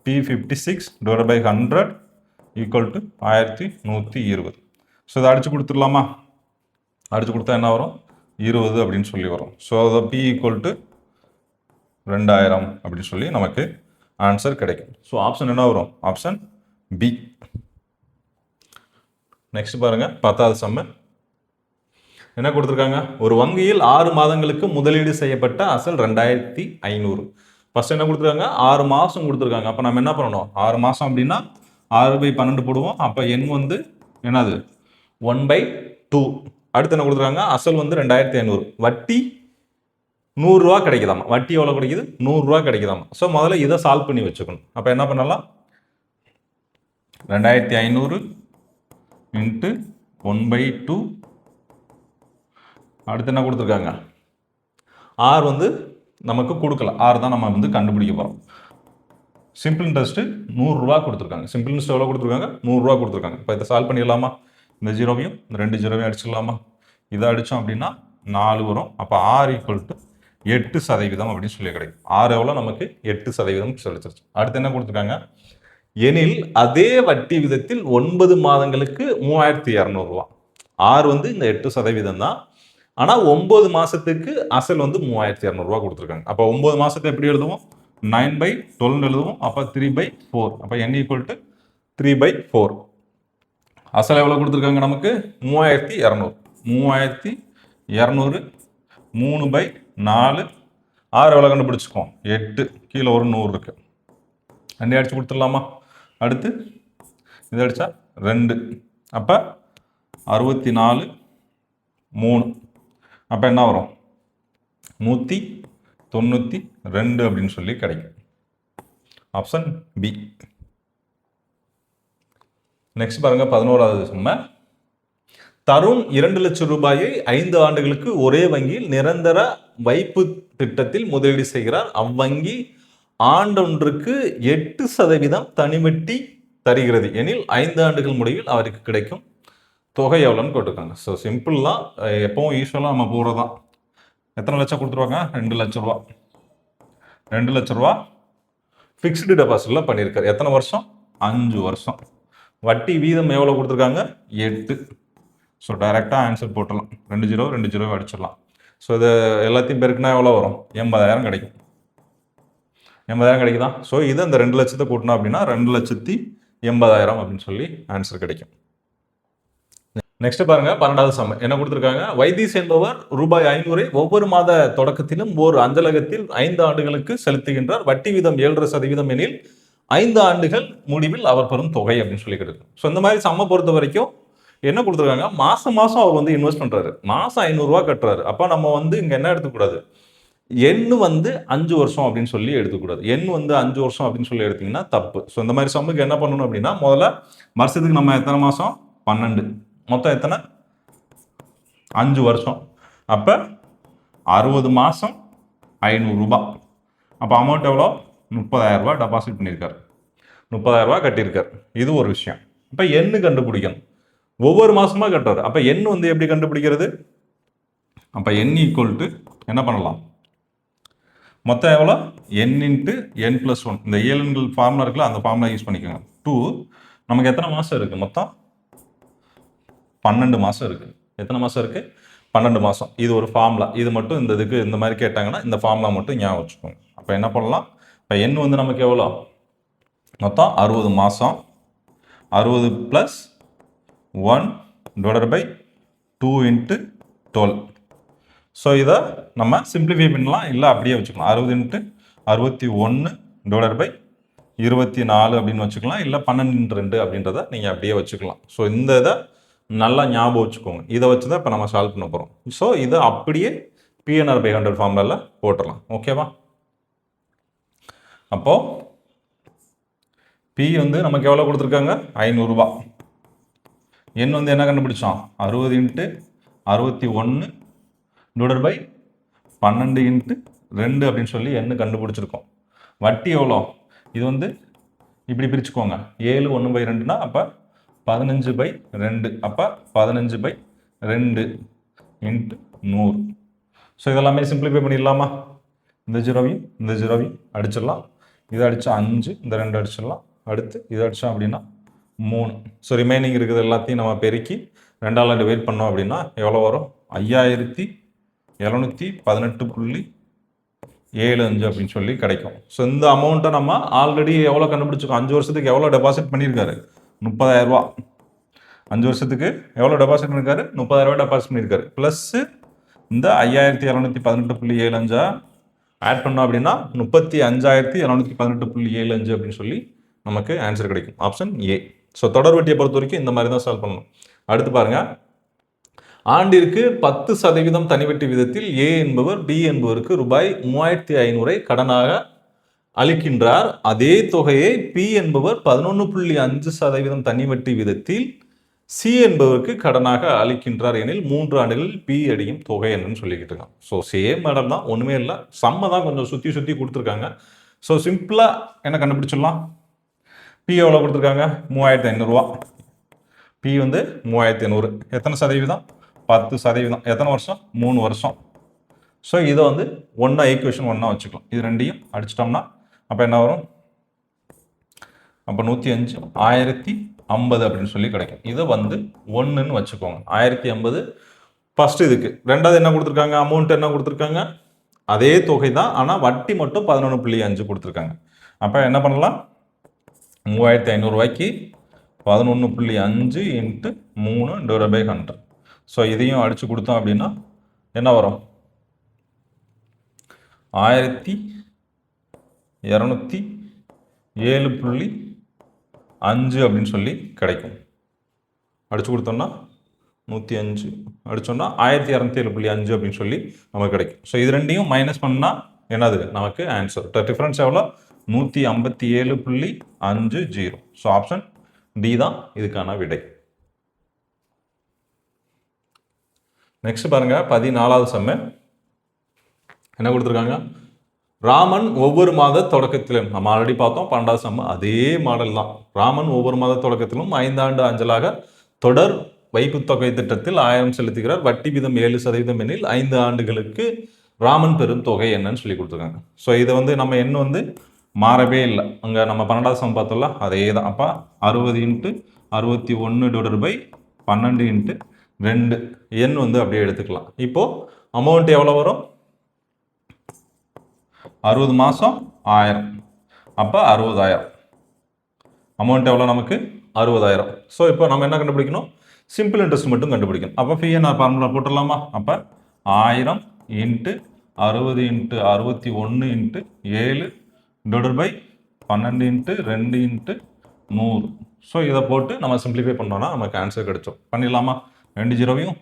P56 டிவைடட் பை 100 = 1120. ஸோ இதை அடிச்சு கொடுத்துடலாமா, அடிச்சு கொடுத்தா என்ன வரும், 20 அப்படின்னு சொல்லி வரும். ஸோ அதை P = 2000 அப்படின்னு சொல்லி நமக்கு ஆன்சர் கிடைக்கும். ஸோ ஆப்ஷன் என்ன வரும், ஆப்ஷன் பி. நெக்ஸ்ட் பாருங்க, 10வது சம்மு என்ன கொடுத்துருக்காங்க, ஒரு வங்கியில் 6 மாதங்களுக்கு முதலீடு செய்யப்பட்ட அசல் 2500. ஃபர்ஸ்ட் என்ன கொடுத்துருக்காங்க, 6 மாதம் கொடுத்துருக்காங்க. அப்போ நம்ம என்ன பண்ணணும், 6 மாதம் அப்படின்னா 6/12 போடுவோம். அப்போ எண் வந்து என்னது 1/2. அடுத்து என்ன கொடுத்துருக்காங்க, அசல் வந்து 2500, வட்டி 100 ரூபா கிடைக்குதாமா. வட்டி எவ்வளோ கிடைக்குது, 100 ரூபா கிடைக்குதாமா. ஸோ முதல்ல இதை சால்வ் பண்ணி வச்சுக்கணும். அப்போ என்ன பண்ணலாம், 2500 × 1/2. அடுத்து என்ன கொடுத்துருக்காங்க, ஆர் வந்து நமக்கு கொடுக்கல, ஆர் தான் நம்ம வந்து கண்டுபிடிக்க போகிறோம். சிம்பிள் இன்ட்ரெஸ்ட் 100 ரூபா கொடுத்துருக்காங்க. சிம்பிள் இன்ட்ரெஸ்ட் எவ்வளோ கொடுத்துருக்காங்க, 100 ரூபா கொடுத்துருக்காங்க. இப்போ இதை சால்வ் பண்ணிடலாமா, இந்த 0வையும் இந்த 2 0வையும் அடிச்சிடலாமா. இதை அடித்தோம் அப்படின்னா 4 வரும். அப்போ ஆர் = 8% அப்படின்னு சொல்லி கிடைக்கும். ஆர் எவ்வளோ, நமக்கு 8% சொல்லிச்சிருச்சு. அடுத்து என்ன கொடுத்துருக்காங்க, எனில் அதே வட்டி விதத்தில் 9 மாதங்களுக்கு 3200 ரூபா. ஆர் வந்து இந்த 8% தான். ஆனால் 9 மாதத்துக்கு அசல் வந்து 3200 ரூபா கொடுத்துருக்காங்க. அப்போ 9 மாதத்தை எப்படி எழுதுவோம், 9/12 எழுதுவோம். அப்போ 3/4. அப்போ n = 3/4. அசல் எவ்வளோ கொடுத்துருக்காங்க நமக்கு, 3200. 3200 3/4. ஆறு எவ்வளோ கண்டுபிடிச்சிக்கோம், 8. கீழே ஒரு 100 இருக்கு. 2 அடிச்சு கொடுத்துடலாமா. அடுத்து இதை அடித்தா 2. அப்போ 64 3. அப்போ என்ன வரும், 192 அப்படின்னு சொல்லி கிடைக்கும். Option B. நெக்ஸ்ட் பாருங்க, 11வது சம்ம. தரும் 2 லட்சம் ரூபாயை 5 ஆண்டுகளுக்கு ஒரே வங்கியில் நிரந்தர வைப்பு திட்டத்தில் முதலீடு செய்கிறார். அவ்வங்கி ஆண்டொன்றுக்கு 8% தனிவட்டி தருகிறது எனில் 5 ஆண்டுகள் முடிவில் அவருக்கு கிடைக்கும் தொகை எவ்வளோன்னு போட்டிருக்காங்க. ஸோ சிம்பிள்லாம் எப்பவும் யூஸ்வலாக நம்ம போகிறதான். எத்தனை லட்சம் கொடுத்துருவாங்க, 2 லட்சம் ரூபா. 2 லட்சம் ரூபா ஃபிக்ஸ்டு டெபாசிட்டில் பண்ணியிருக்காரு. எத்தனை வருஷம், 5 வருஷம். வட்டி வீதம் எவ்வளோ கொடுத்துருக்காங்க, 8. ஸோ டைரெக்டாக ஆன்சர் போட்டுடலாம். 2 0 2 0 அடிச்சிடலாம். ஸோ இது எல்லாத்தையும் பெருக்குனா எவ்வளோ வரும், 80,000 கிடைக்கும். 80,000 கிடைக்குதா. ஸோ இது அந்த 2 லட்சத்தை கூட்டினா அப்படின்னா 2,80,000 அப்படின்னு சொல்லி ஆன்சர் கிடைக்கும். நெக்ஸ்ட் பாருங்க, 12வது சம் என்ன கொடுத்துருக்காங்க, வைத்தீஸ் என்பவர் ரூபாய் 500 ஒவ்வொரு மாத தொடக்கத்திலும் ஓர் அஞ்சலகத்தில் 5 ஆண்டுகளுக்கு செலுத்துகின்றார். வட்டி வீதம் 7% எனில் 5 ஆண்டுகள் முடிவில் அவர் பெறும் தொகை அப்படின்னு சொல்லி கிடைக்கும். ஸோ இந்த மாதிரி சம்ம பொறுத்த வரைக்கும் என்ன கொடுத்துருக்காங்க, மாசம் அவர் வந்து இன்வெஸ்ட் பண்றாரு, மாசம் 500 ரூபா கட்டுறாரு. அப்ப நம்ம வந்து இங்க என்ன எடுத்துக்கூடாது, எண் வந்து 5 வருஷம் அப்படின்னு சொல்லி எடுத்துக்கூடாது. எண் வந்து 5 வருஷம் அப்படின்னு சொல்லி எடுத்தீங்கன்னா தப்பு. ஸோ இந்த மாதிரி சம்முக்கு என்ன பண்ணணும் அப்படின்னா, முதல்ல வருஷத்துக்கு நம்ம எத்தனை மாசம், 12, மொத்தம் எத்தனை, 5 வருஷம். அப்ப 60 மாசம் 500 ரூபாய். அப்ப அமௌண்ட் எவ்வளோ, 30,000 ரூபாய் டெபாசிட் பண்ணியிருக்காரு, 30,000 ரூபாய் கட்டியிருக்காரு. இது ஒரு விஷயம். அப்ப எண்ணு கண்டுபிடிக்கணும். ஒவ்வொரு மாசமா கட்டுறாரு. அப்ப எண் வந்து எப்படி கண்டுபிடிக்கிறது, அப்ப n = என்ன பண்ணலாம், மொத்தம் எவ்வளோ, n × n + 1. இந்த ஏழுங்கள் ஃபார்முலா இருக்குல்ல, அந்த ஃபார்முலா யூஸ் பண்ணிக்கோங்க. 2 நமக்கு எத்தனை மாதம் இருக்குது? மொத்தம் 12 மாதம் இருக்குது. எத்தனை மாதம் இருக்குது? 12 மாதம். இது ஒரு ஃபார்முலா. இது மட்டும் இந்த இதுக்கு இந்த மாதிரி கேட்டாங்கன்னா இந்த ஃபார்முலா மட்டும் ஞாபகம் வச்சுக்கோங்க. அப்போ என்ன பண்ணலாம்? இப்போ எண் வந்து நமக்கு எவ்வளோ? மொத்தம் 60 மாதம். 60 + 1 / 2 × 12. ஸோ இதை நம்ம சிம்பிளிஃபை பண்ணலாம், இல்லை அப்படியே வச்சுக்கலாம். 60 × 61 / 24 அப்படின்னு வச்சுக்கலாம், இல்லை 12 அப்படின்றத நீங்கள் அப்படியே வச்சுக்கலாம். ஸோ இந்த இதை நல்லா ஞாபகம் வச்சுக்கோங்க. இதை வச்சு தான் இப்போ நம்ம சால்வ் பண்ண போகிறோம். ஸோ இதை அப்படியே PNR/100 ஃபார்முலாவில் போட்டுடலாம். ஓகேவா? அப்போது பி வந்து நமக்கு எவ்வளோ கொடுத்துருக்காங்க? 500 ரூபா. எண் வந்து என்ன கண்டுபிடிச்சோம்? 60 × 61 / 12 × 2 அப்படின்னு சொல்லி எண்ணு கண்டுபிடிச்சிருக்கோம். வட்டி எவ்வளோ? இது வந்து இப்படி பிரிச்சுக்கோங்க. 7 1/2னா அப்போ 15/2. அப்போ 15/2 × 100. ஸோ இதெல்லாமே சிம்பிளிஃபை பண்ணிடலாமா? இந்த ஜீரோவையும் அடிச்சிடலாம். இதை அடித்தா 5, இந்த 2 அடிச்சிடலாம். அடுத்து இதை அடித்தோம் அப்படின்னா 3. ஸோ ரிமைனிங் இருக்கிறது எல்லாத்தையும் நம்ம பெருக்கி 2ஆல் டிவைட் பண்ணோம் அப்படின்னா எவ்வளோ வரும்? 5718.75 அப்படின்னு சொல்லி கிடைக்கும். ஸோ இந்த அமௌண்ட்டை நம்ம ஆல்ரெடி எவ்வளோ கண்டுபிடிச்சிருக்கோம்? 5 வருஷத்துக்கு எவ்வளோ டெபாசிட் பண்ணியிருக்காரு? 30,000 ரூபா. 5 வருஷத்துக்கு எவ்வளோ டெபாசிட் பண்ணியிருக்காரு? 30,000 ரூபா டெபாசிட் பண்ணியிருக்காரு. ப்ளஸ்ஸு இந்த 5718.75 ஆட் பண்ணோம் அப்படின்னா 35,718.75 அப்படின்னு சொல்லி நமக்கு ஆன்சர் கிடைக்கும். Option A. ஸோ தொடர் வட்டியை பொறுத்த வரைக்கும் இந்த மாதிரி தான் சால்வ் பண்ணணும். அடுத்து பாருங்க, ஆண்டிற்கு 10% தனி வட்டி விதத்தில் ஏ என்பவர் பி என்பவருக்கு ரூபாய் 3,500 கடனாக அளிக்கின்றார். அதே தொகையை பி என்பவர் 11.5% தனி வட்டி விதத்தில் சி என்பவருக்கு கடனாக அளிக்கின்றார் எனில் 3 ஆண்டுகளில் பி அடியும் தொகை என்னன்னு சொல்லிக்கிட்டு இருக்காங்க. ஸோ சேம் மேடம் தான், ஒன்றுமே இல்லை. சம்ம தான் கொஞ்சம் சுற்றி கொடுத்துருக்காங்க. ஸோ சிம்பிளாக என்ன கண்டுபிடிச்சிடலாம்? பி எவ்வளோ கொடுத்துருக்காங்க? 3,500 ரூபா. பி வந்து 3,500. எத்தனை சதவீதம்? 10%. எத்தனை வருஷம்? 3 வருஷம். ஸோ இதை வந்து ஈக்குவேஷன் 1 வச்சுக்கலாம். இது ரெண்டையும் அடிச்சிட்டோம்னா அப்போ என்ன வரும்? அப்போ 105 1050 அப்படின்னு சொல்லி கிடைக்கும். இதை வந்து 1ன்னு வச்சுக்கோங்க. 1050 ஃபஸ்ட்டு இதுக்கு. ரெண்டாவது என்ன கொடுத்துருக்காங்க? அமௌண்ட் என்ன கொடுத்துருக்காங்க? அதே தொகை தான், ஆனால் வட்டி மட்டும் 11.5 கொடுத்துருக்காங்க. அப்போ என்ன பண்ணலாம்? 3,500 ரூபாய்க்கு 11.5 × 3 / 100. ஸோ இதையும் அடித்து கொடுத்தோம் அப்படின்னா என்ன வரும்? 1207.5 அப்படின்னு சொல்லி கிடைக்கும். அடித்து கொடுத்தோம்னா 105 அடித்தோம்னா 1207.5 அப்படின்னு சொல்லி நமக்கு கிடைக்கும். ஸோ இது ரெண்டையும் மைனஸ் பண்ணால் என்னது நமக்கு ஆன்சர்? டிஃப்ரென்ஸ் எவ்வளோ? 157.50. ஸோ ஆப்ஷன் டி தான் இதுக்கான விடை. நெக்ஸ்ட் பாருங்க, 14வது சம்மு என்ன கொடுத்துருக்காங்க? ராமன் ஒவ்வொரு மாத தொடக்கத்திலும், நம்ம ஆல்ரெடி பார்த்தோம் 12வது சம்மு, அதே மாடல் தான். ராமன் ஒவ்வொரு மாத தொடக்கத்திலும் 5 ஆண்டு அஞ்சலாக தொடர் வைப்பு தொகை திட்டத்தில் 1000 செலுத்துகிறார். வட்டி வீதம் 7% எனில் 5 ஆண்டுகளுக்கு ராமன் பெறும் தொகை என்னன்னு சொல்லி கொடுத்துருக்காங்க. ஸோ இதை வந்து நம்ம எண் வந்து மாறவே இல்லை. அங்கே நம்ம 12வது சம் பார்த்தோம்ல, அதே தான். அப்போ 60 × 61 / 12 × 2 எண் வந்து அப்படியே எடுத்துக்கலாம். இப்போது அமௌண்ட் எவ்வளோ வரும்? 60 மாதம் 1000. அப்போ 60,000. அமௌண்ட் எவ்வளோ நமக்கு? 60,000. ஸோ இப்போ நம்ம என்ன கண்டுபிடிக்கணும்? சிம்பிள் இன்ட்ரெஸ்ட் மட்டும் கண்டுபிடிக்கணும். அப்போ PNR ஃபார்முலா போட்டுடலாமா? அப்போ 1000 × 60 × 61 × 7 / 12 × 2 × 100. ஸோ இதை போட்டு நம்ம சிம்பிளிஃபை பண்ணோம்னா நமக்கு ஆன்சர் கிடைச்சோம். பண்ணிடலாமா? 2 ஜீரோவையும்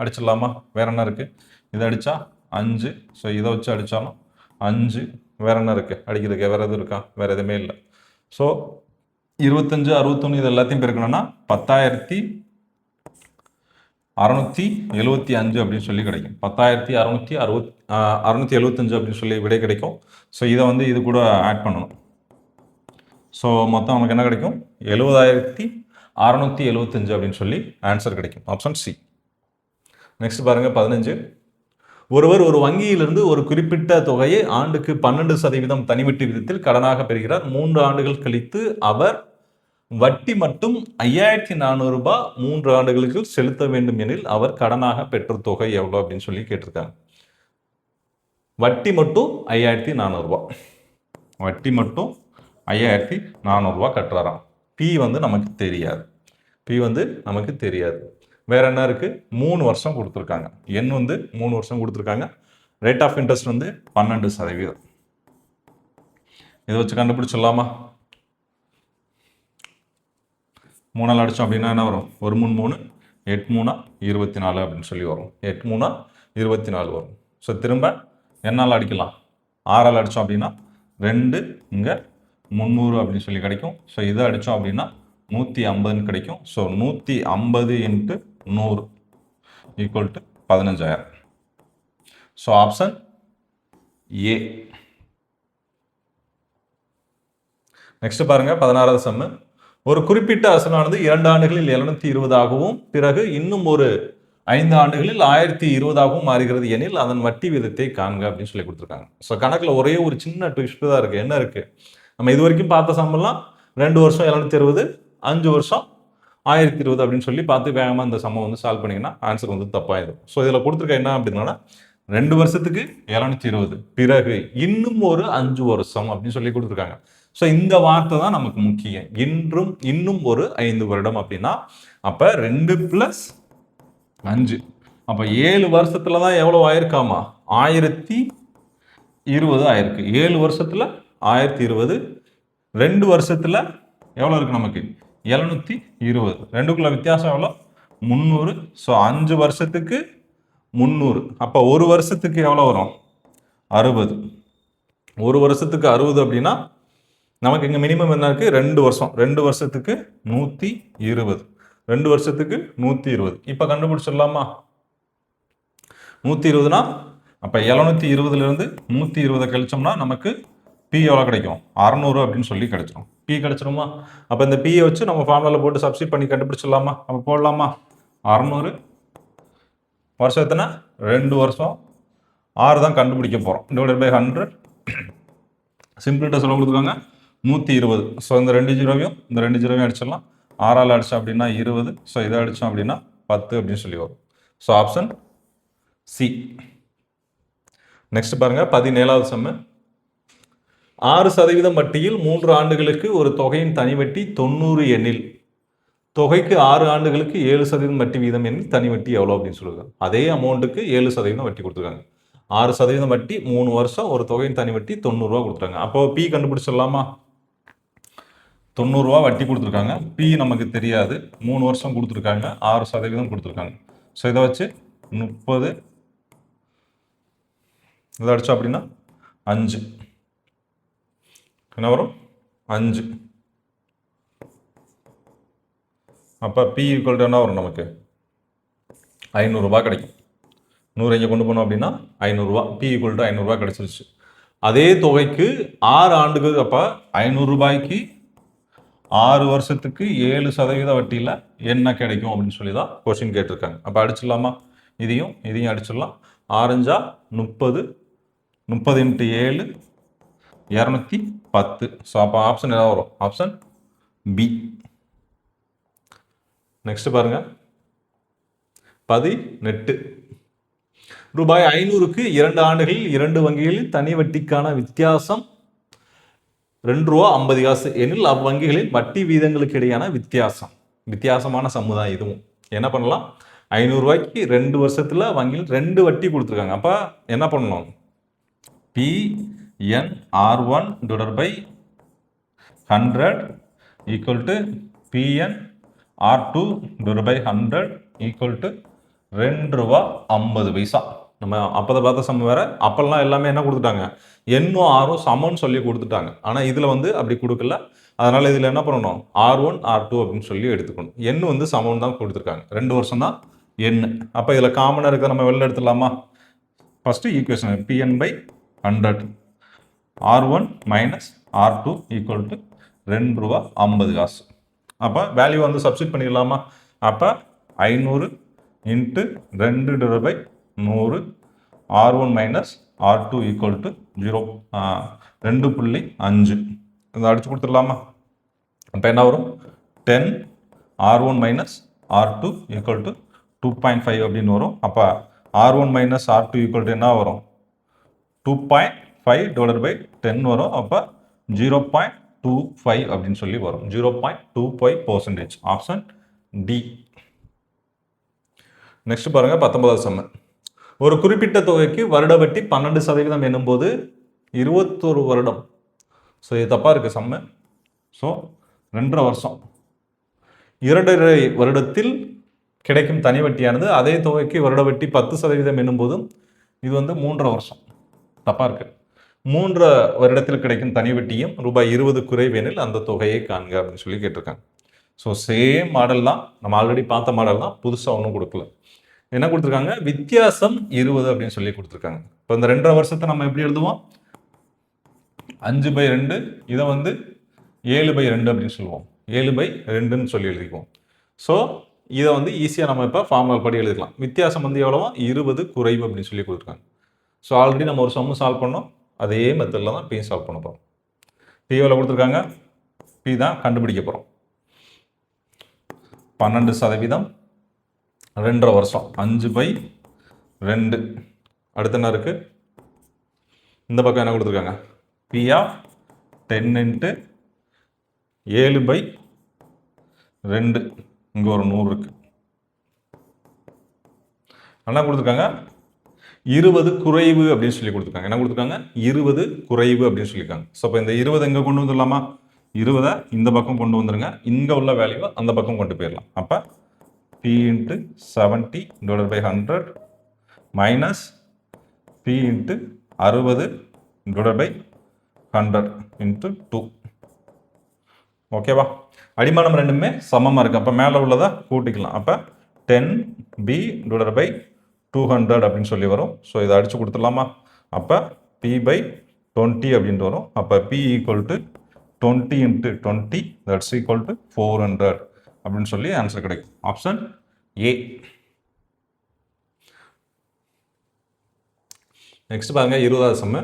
அடிச்சிடலாமா? வேற என்ன இருக்குது? இதை அடித்தா 5. ஸோ இதை வச்சு அடித்தாலும் 5. வேற என்ன இருக்குது அடிக்கிறதுக்கு? வேறு எதுவும் இருக்கா? வேறு எதுவுமே இல்லை. ஸோ 25 61 இது எல்லாத்தையும் பெருக்கணும்னா 10,675 அப்படின்னு சொல்லி கிடைக்கும். 10,675 அப்படின்னு சொல்லி விடை கிடைக்கும். ஸோ இதை வந்து இது கூட ஆட் பண்ணணும். ஸோ மொத்தம் நமக்கு என்ன கிடைக்கும்? 70,675 அப்படின்னு சொல்லி ஆன்சர் கிடைக்கும். Option C. நெக்ஸ்ட் பாருங்க, 15. ஒருவர் ஒரு வங்கியிலிருந்து ஒரு குறிப்பிட்ட தொகையை ஆண்டுக்கு 12% தனிவட்டி விதத்தில் கடனாக பெறுகிறார். 3 ஆண்டுகள் கழித்து அவர் வட்டி மட்டும் 5400 ரூபாய் 3 ஆண்டுகளுக்கு செலுத்த வேண்டும் எனில் அவர் கடனாக பெற்ற தொகை எவ்வளோ அப்படின்னு சொல்லி கேட்டிருக்காங்க. வட்டி மட்டும் 5400 ரூபாய், வட்டி மட்டும் 5400 ரூபாய் கட்டுறாராம். பி வந்து நமக்கு தெரியாது, பி வந்து நமக்கு தெரியாது. வேற என்ன இருக்கு? 3 வருஷம் கொடுத்துருக்காங்க. எண் வந்து 3 வருஷம் கொடுத்துருக்காங்க. ரேட் ஆஃப் இன்ட்ரெஸ்ட் வந்து 12%. இதை வச்சு கண்டுபிடிச்சிடலாமா? 3 அடிச்சோம் அப்படின்னா என்ன வரும்? 1 3 3 8 3 24 அப்படின்னு சொல்லி வரும். 8 3 24 வரும். ஸோ திரும்ப என்னால் அடிக்கலாம். 6 அடித்தோம் அப்படின்னா 2 இங்கே 300 அப்படின்னு சொல்லி கிடைக்கும். ஸோ இதை அடித்தோம் அப்படின்னா 150 கிடைக்கும். So 150 × 100 equal to 15,000. So option A. Next பாருங்க 16வது சம்மு. ஒரு குறிப்பிட்ட அசலானது 2 ஆண்டுகளில் 720 ஆகவும் பிறகு இன்னும் ஒரு 5 ஆண்டுகளில் 1020 மாறுகிறது எனில் அதன் வட்டி விதத்தை காண்க அப்படின்னு சொல்லி கொடுத்துருக்காங்க. ஸோ கணக்கில் ஒரே ஒரு சின்ன ட்விஸ்ட் தான் இருக்கு. என்ன இருக்கு? நம்ம இது வரைக்கும் பார்த்த சம்பளம் 2 வருஷம் 760, 5 வருஷம் 1020 அப்படின்னு சொல்லி பார்த்து வேகமாக இந்த சம்மம் வந்து சால்வ் பண்ணிங்கன்னா ஆன்சர் வந்து தப்பாயிடும். ஸோ இதில் கொடுத்துருக்க என்ன அப்படின்னா 2 வருஷத்துக்கு 720 பிறகு இன்னும் ஒரு 5 வருஷம் அப்படின்னு சொல்லி கொடுத்துருக்காங்க. ஸோ இந்த வார்த்தை தான் நமக்கு முக்கியம். இன்னும் ஒரு 5 வருடம் அப்படின்னா அப்போ 2 + 5 அப்போ 7 வருஷத்துல தான் எவ்வளோ ஆயிருக்காமா? 1020 ஆயிருக்கு. 7 வருஷத்துல 1020, 2 வருஷத்துல எவ்வளோ இருக்கு நமக்கு? 720. ரெண்டுக்குள்ள வித்தியாசம் எவ்வளோ? 300. ஸோ 5 வருஷத்துக்கு 300. அப்போ ஒரு வருஷத்துக்கு எவ்வளோ வரும்? 60. ஒரு வருஷத்துக்கு 60 அப்படின்னா நமக்கு இங்கே மினிமம் என்ன இருக்கு? 2 வருஷம். 2 வருஷத்துக்கு 120. 2 வருஷத்துக்கு 120. இப்போ கண்டுபிடிச்சிடலாமா? 120னா அப்போ 720லிருந்து 120 கழிச்சோம்னா நமக்கு பி எவ்வளோ கிடைக்கும்? 600 அப்படின்னு சொல்லி கிடைச்சிடும். பி கிடைச்சிருமா? அப்போ இந்த பியை வச்சு நம்ம ஃபார்முலாவில் போட்டு சப்ஸ்டிட் பண்ணி கண்டுபிடிச்சிடலாமா? அப்போ போடலாமா? 600 வருஷம் எத்தனை? 2 வருஷம். 6 தான் கண்டுபிடிக்க போகிறோம். Divided by 100. சிம்பிளிட்ட சொல்ல கொடுத்துருக்காங்க 120. ஸோ இந்த 2 ஜீரோவையும் இந்த 2 ஜீரோவையும் அடிச்சிடலாம். 6ஆல் அடித்தோம் அப்படின்னா 20. ஸோ இதை அடித்தோம் அப்படின்னா 10 அப்படின்னு சொல்லி வரும். So option C. நெக்ஸ்ட் பாருங்க 17வது சம்மு. 6% வட்டியில் 3 ஆண்டுகளுக்கு ஒரு தொகையின் தனி வட்டி 90 எனில் தொகைக்கு 6 ஆண்டுகளுக்கு 7% வட்டி வீதம் எனில் தனி வட்டி எவ்வளோ அப்படின்னு சொல்லுவாங்க. அதே அமௌண்ட்டுக்கு 7% வட்டி கொடுத்துருக்காங்க. 6% வட்டி 3 வருஷம், ஒரு தொகையின் தனி வட்டி 90 ரூபா கொடுத்துருக்காங்க. அப்போ பி கண்டுபிடிச்சிடலாமா? 90 ரூபா வட்டி கொடுத்துருக்காங்க. பி நமக்கு தெரியாது. 3 வருஷம் கொடுத்துருக்காங்க, 6% கொடுத்துருக்காங்க. ஸோ இதை வச்சு 30 இதை அடிச்சோம் அப்படின்னா 5 என்ன வரும்? 5. அப்போ பி ஈக்குவல் டு என்ன வரும் நமக்கு? 500 ரூபாய் கிடைக்கும். 100 இங்கே கொண்டு போனோம் அப்படின்னா 500 ரூபா. பி ஈக்குவல் டு 500 ரூபாய் கிடைச்சிருச்சு. அதே தொகைக்கு 6 ஆண்டுகள். அப்போ 500 ரூபாய்க்கு 6 வருஷத்துக்கு 7% வட்டியில் என்ன கிடைக்கும் அப்படின்னு சொல்லி தான் கொஸ்டின் கேட்டிருக்காங்க. அப்போ அடிச்சிடலாமா? இதையும் அடிச்சிடலாம். 6 30, 30 × 7 210. ஸோ அப்போ ஆப்ஷன் என்ன வரும்? Option B. நெக்ஸ்ட் பாருங்க 18. ரூபாய் 500க்கு 2 ஆண்டுகளில் 2 வங்கிகளில் தனி வட்டிக்கான வித்தியாசம் ₹2.50 எனில் அவ்வங்கிகளின் வட்டி வீதங்களுக்கு இடையான வித்தியாசமான சமுதாயம். இதுவும் என்ன பண்ணலாம்? 500 ரூபாய்க்கு 2 வருஷத்துல வங்கியில் 2 வட்டி கொடுத்துருக்காங்க. அப்போ என்ன பண்ணணும்? PNR1 / 100 equal to PNR2 / 100 equal to ₹2.50. நம்ம அப்போதை பார்த்த சமம் வேற. அப்பெல்லாம் எல்லாமே என்ன கொடுத்துட்டாங்க? எண்ணும் ஆரும் சமம்னு சொல்லி கொடுத்துட்டாங்க. ஆனால் இதில் வந்து அப்படி கொடுக்கல. அதனால் இதில் என்ன பண்ணணும்? R1 R2 அப்படின்னு சொல்லி எடுத்துக்கணும். எண் வந்து சமம் தான் கொடுத்துருக்காங்க. 2 வருஷம் தான் எண். அப்போ இதில் காமனாக இருக்கிற நம்ம வெளில எடுத்துடலாமா? First equation PN/100 R1 - R2 equal to ₹2.50. அப்போ வேல்யூ வந்து சப்ஸ்டிட் பண்ணிடலாமா? அப்போ 500 × 2 / 100 R1 - R2 ஈக்குவல் டு 2.5. இதை அடிச்சு கொடுத்துடலாமா? அப்போ என்ன வரும்? 10 R1 minus R2 equal to 2.5 அப்படின்னு வரும். அப்போ R1 minus R2 equal to என்ன வரும்? 2.5 டிவைடட் பை 10 வரும். அப்போ 0.25 அப்படின்னு சொல்லி வரும். 0.25%. Option D. நெக்ஸ்ட் பாருங்க 19வது சம். ஒரு குறிப்பிட்ட தொகைக்கு வருட வட்டி 12% என்னும்போது 21 வருடம். ஸோ இது தப்பாக இருக்குது சம்மு. ஸோ 2.5 வருஷம். 2.5 வருடத்தில் கிடைக்கும் தனி வட்டியானது அதே தொகைக்கு வருட வட்டி 10% என்னும்போதும் இது வந்து 3.5 வருஷம். தப்பாக இருக்குது. 3 வருடத்தில் கிடைக்கும் தனி வட்டியும் ரூபாய் 20 குறைவெனில் அந்த தொகையை காண்க அப்படின்னு சொல்லி கேட்டிருக்காங்க. ஸோ சேம் மாடல் தான், நம்ம ஆல்ரெடி பார்த்த மாடல் தான், புதுசாக ஒன்றும் கொடுக்கல. என்ன கொடுத்துருக்காங்க? வித்தியாசம் 20 அப்படின்னு சொல்லி கொடுத்துருக்காங்க. இப்போ இந்த 2.5 வருஷத்தை நம்ம எப்படி எழுதுவோம்? 5/2, இதை வந்து 7/2 அப்படின்னு சொல்லுவோம். 7/2ன்னு சொல்லி எழுதிக்குவோம். ஸோ இதை வந்து ஈஸியாக நம்ம இப்போ ஃபார்முலா படி எழுதிக்கலாம். வித்தியாசம் வந்து எவ்வளவோ 20 குறைவு அப்படின்னு சொல்லி கொடுத்துருக்காங்க. ஸோ ஆல்ரெடி நம்ம ஒரு சம்மு சால்வ் பண்ணோம், அதே மெத்தடில் தான் பி சால்வ் பண்ண போகிறோம். பி எவ்வளோ கொடுத்துருக்காங்க? பி தான் கண்டுபிடிக்க போகிறோம். 12%, 2.5 வருஷம், 5/2. அடுத்து என்ன இருக்குது? இந்த பக்கம் என்ன கொடுத்துருக்காங்க? P of 10 into 7/2. இங்கே ஒரு 100 இருக்கு. என்ன கொடுத்துருக்காங்க? 20 குறைவு அப்படின்னு சொல்லி கொடுத்துருக்காங்க. என்ன கொடுத்துருக்காங்க? 20 குறைவு அப்படின்னு சொல்லியிருக்காங்க. ஸோ இப்போ இந்த 20 எங்கே கொண்டு வந்துடலாமா? 20 இந்த பக்கம் கொண்டு வந்துருங்க. இங்கே உள்ள வேல்யூவை அந்த பக்கம் கொண்டு போயிடலாம். அப்போ P into 70 divided by 100 minus P into 60 divided by 100 into 2. ஓகேவா? அடிமானம் ரெண்டுமே சமமாக இருக்குது. அப்போ மேலே உள்ளதை கூட்டிக்கலாம். அப்போ 10B divided by 200 அப்படின்னு சொல்லி வரும். ஸோ இதை அடித்து கொடுத்துடலாமா? அப்போ P/20 அப்படின்ட்டு வரும். அப்போ P equal to 20 into 20 that's equal to 400 அப்படின்னு சொல்லி ஆன்சர் கிடைக்கும். Option A. நெக்ஸ்ட் பாருங்க 20வது சம்மு.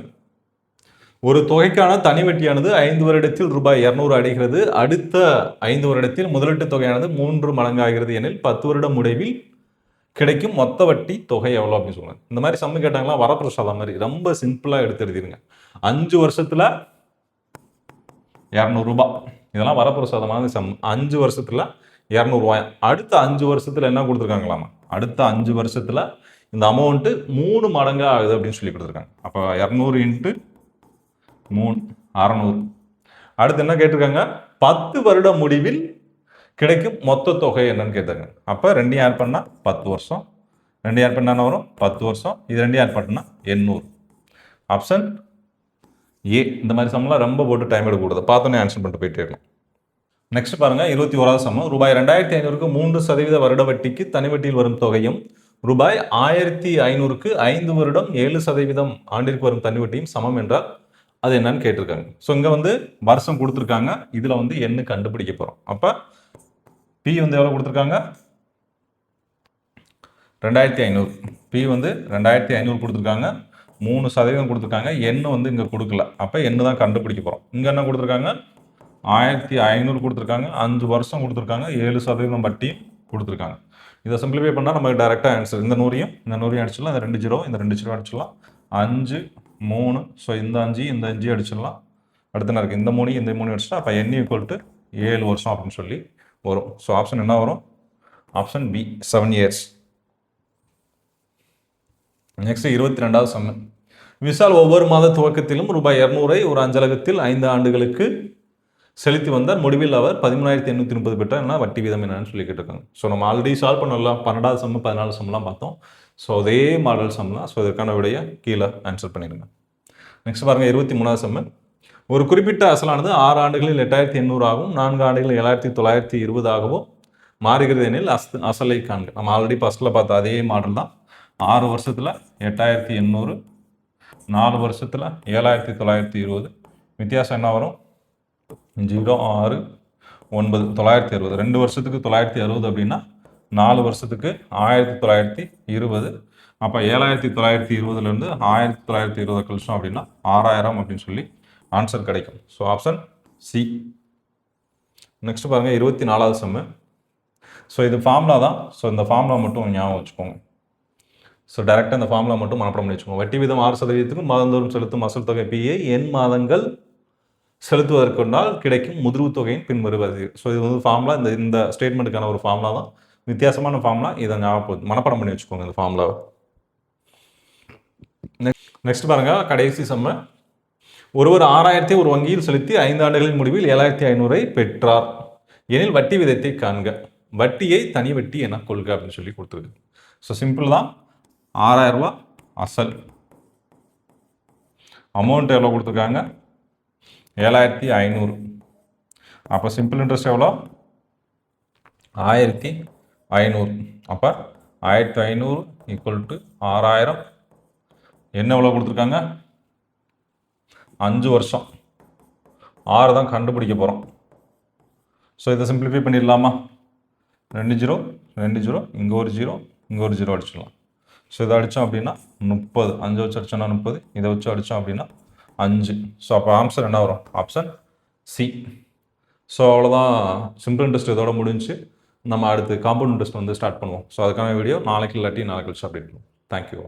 ஒரு தொகைக்கான தனி வட்டியானது 5 வருடத்தில் ரூபாய் 200 அடைகிறது. அடுத்த 5 வருடத்தில் முதலீட்டு தொகையானது 3 மடங்காகிறது எனில் 10 வருட முடிவில் கிடைக்கும் மொத்த வட்டி தொகை எவ்வளோ அப்படின்னு சொல்லுவாங்க. இந்த மாதிரி சம்மு கேட்டாங்களா வரப்பிரசாதம் மாதிரி ரொம்ப சிம்பிளாக எடுத்து எழுதிருங்க. 5 வருஷத்துல 200 ரூபாய், இதெல்லாம் வரப்பிரசாதமான சம். 5 வருஷத்துல 200 ரூபாய். அடுத்த 5 வருஷத்துல என்ன கொடுத்துருக்காங்களாமா? அடுத்த 5 வருஷத்துல இந்த அமௌண்ட்டு 3 மடங்கு ஆகுது அப்படின்னு சொல்லி கொடுத்துருக்காங்க. அப்போ 200 இன்ட்டு 3 600. அடுத்து என்ன கேட்டிருக்காங்க? 10 வருட முடிவில் கிடைக்கும் மொத்த தொகை என்னன்னு கேட்டாங்க. அப்போ ரெண்டையும் ஆட் பண்ணால் 10 வருஷம், ரெண்டையும் ஆட் பண்ணா என்ன வரும்? 10 வருஷம். இது ரெண்டையும் ஆட் பண்ணா 800. Option A. இந்த மாதிரி சம்லாம் ரொம்ப போட்டு டைம் எடுக்கக்கூடாது, பார்த்தோன்னே ஆன்சர் பண்ணிட்டு போயிட்டே இருக்கணும். நெக்ஸ்ட் பாருங்க 21வது சம்மம். ரூபாய் 2500க்கு 3% வருட வட்டிக்கு தனி வட்டியில் வரும் தொகையும் ரூபாய் 1500க்கு 5 வருடம் 7% ஆண்டிற்கு வரும் தனி வட்டியும் சமம் என்றால் அது என்னன்னு கேட்டிருக்காங்க. ஸோ இங்கே வந்து வருஷம் கொடுத்துருக்காங்க, இதில் வந்து என்ன கண்டுபிடிக்க போகிறோம். அப்போ பி வந்து எவ்வளோ கொடுத்துருக்காங்க? 2500. பி வந்து 2500 கொடுத்துருக்காங்க. 3% கொடுத்துருக்காங்க. எண்ணு வந்து இங்கே கொடுக்கல. அப்போ எண்ணு தான் கண்டுபிடிக்க போகிறோம். இங்கே என்ன கொடுத்துருக்காங்க? 1500 கொடுத்துருக்காங்க. 5 வருஷம் கொடுத்துருக்காங்க. 7% வட்டி கொடுத்துருக்காங்க. இதை சிம்பிளிஃபை பண்ணால் நமக்கு டேரெக்டாக ஆன்சர். இந்த 100ஐயும் அடிச்சிடலாம். இந்த 2 ஜீரோ, இந்த 2 ஜீரோ அடிச்சிடலாம். 5 3. ஸோ இந்த 5 இந்த 5 அடிச்சிடலாம். அடுத்து என்ன இருக்குது? இந்த 3 இந்த 3 அடிச்சிட்டா அப்போ n ஈக்குவல் டு 7 வருஷம் அப்படின்னு சொல்லி வரும். ஸோ ஆப்ஷன் என்ன வரும்? Option B 7 years. நெக்ஸ்ட் 22வது சம்மு. விஷால் ஒவ்வொரு மாத துவக்கத்திலும் ரூபாய் 200 ஒரு அஞ்சலகத்தில் 5 ஆண்டுகளுக்கு செலுத்தி வந்தார். முடிவில் அவர் 13830 பெற்றார். என்ன வட்டி வீதம் என்னன்னு சொல்லி கேட்டிருக்காங்க. ஸோ நம்ம ஆல்ரெடி சால்வ் பண்ணலாம். 12வது சம்மு 14 சம்லாம் பார்த்தோம். ஸோ அதே மாடல் சம்லாம். ஸோ இதற்கான விடைய கீழே ஆன்சர் பண்ணிடுங்க. நெக்ஸ்ட் பாருங்க 23வது சம்மு. ஒரு குறிப்பிட்ட அசலானது 6 ஆண்டுகளில் 8800 ஆகவும் 4 ஆண்டுகளில் 7920 ஆகவும் மாறுகிறது எனில் அசலை காண்க. நம்ம ஆல்ரெடி ஃபர்ஸ்ட்ல பார்த்த அதே மாடல் தான். 6 வருஷத்துல 8800, 4 வருஷத்துல 7920. வித்தியாசம் என்ன வரும்? 0 6 9 960. 2 வருஷத்துக்கு 960 அப்படின்னா 4 வருஷத்துக்கு 1920. அப்போ 7920லேருந்து 1920 கழிச்சோம் அப்படின்னா 6000 அப்படின்னு சொல்லி ஆன்சர் கிடைக்கும். So option C. நெக்ஸ்ட் பாருங்கள் 24வது சம்மு. ஸோ இது ஃபார்முலா தான். ஸோ இந்த ஃபார்முலா மட்டும் ஞாபகம் வச்சுக்கோங்க. ஸோ டேரெக்டாக இந்த ஃபார்முலா மட்டும் மனப்பாடம் பண்ணி வச்சுக்கோங்க. வட்டி வீதம் 6%க்கும் மாதந்தோறும் செலுத்தும் அசல் தொகை பிஏ என் மாதங்கள் செலுத்துவதற்குண்டால் கிடைக்கும் முதிர்வு தொகையின் பின்வருவது. ஸோ இது வந்து ஃபார்முலா. இந்த ஸ்டேட்மெண்ட்டுக்கான ஒரு ஃபார்முலா தான். வித்தியாசமான ஃபார்முலா. இதை ஞாபகம் மனப்பாடம் பண்ணி வச்சுக்கோங்க இந்த ஃபார்முலாவை. நெக்ஸ்ட் பாருங்கள் கடைசி சம்ம. ஒருவர் 6000 ஒரு வங்கியில் செலுத்தி 5 ஆண்டுகளின் முடிவில் 7500 பெற்றார் எனில் வட்டி விதத்தை காண்க. வட்டியை தனி வட்டி என கொள்க அப்படின்னு சொல்லி கொடுத்துருக்கு. ஸோ சிம்பிள் தான். 6000 ரூபா அசல். அமௌண்ட் எவ்வளோ கொடுத்துருக்காங்க? 7500. அப்போ சிம்பிள் இன்ட்ரெஸ்ட் எவ்வளோ? 1500. அப்போ 1500 ஈக்குவல் டு 6000. என்ன எவ்வளோ கொடுத்துருக்காங்க? 5 வருஷம். 6 தான் கண்டுபிடிக்க போகிறோம். ஸோ இதை சிம்பிளிஃபை பண்ணிடலாமா? 2 0 2 0, இங்கே ஒரு 0, இங்கே ஒரு 0 அடிச்சிடலாம். ஸோ இதை அடித்தோம் அப்படின்னா 30. 5 வச்சு அடித்தோன்னா 30. இதை வச்சு அடித்தோம் அப்படின்னா 5. ஸோ அப்போ ஆன்சர் என்ன வரும்? Option C. ஸோ அவ்வளோதான். சிம்பிள் இன்ட்ரெஸ்ட் இதோட முடிஞ்சு. நம்ம அடுத்து காம்பவுண்ட் இன்ட்ரெஸ்ட் வந்து ஸ்டார்ட் பண்ணுவோம். ஸோ அதுக்கான வீடியோ நாளைக்கு இல்லாட்டி நாளைக்கு கழிச்சு அப்டேட் பண்ணுவோம். தேங்க்யூ.